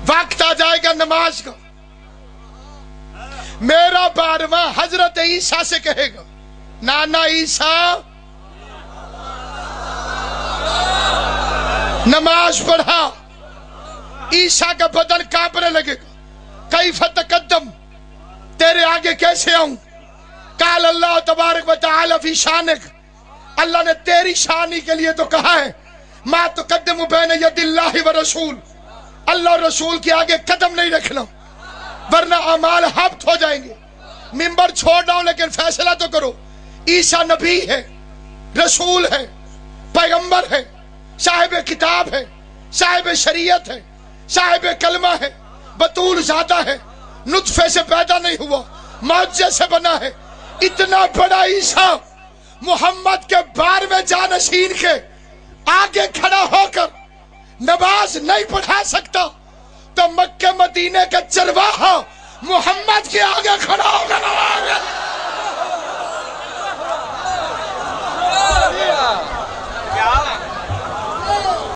وقت آ جائے گا نماز کا، میرا 12واں حضرت عیسیٰ سے کہے گا نانا عیسیٰ نماز پڑھا۔ عیسیٰ کا بدن کانپنے لگے گا، کیف تقدم، تیرے آگے کیسے آؤں؟ قال اللہ تبارک و تعالی فی شانک، اللہ نے تیری شانی کے لیے تو کہا ہے ما تقدم بین ید اللہ و رسول، اللہ اور رسول کے آگے قدم نہیں رکھنا ورنہ اعمال حبط ہو جائیں گے۔ منبر چھوڑ رہا ہوں لیکن فیصلہ تو کرو، عیسیٰ نبی ہے، رسول ہے، پیغمبر ہے، صاحب کتاب ہے، صاحب شریعت ہے، صاحب کلمہ ہے، بطول ذاتہ ہے، نطفے سے پیدا نہیں ہوا، معجزے سے بنا ہے۔ اتنا بڑا عیسیٰ محمد کے 12ویں جانشین کے آگے کھڑا ہو کر نماز نہیں پڑھا سکتا تو مکہ مدینے کا چرواہا محمد کے آگے کھڑا ہو کر نماز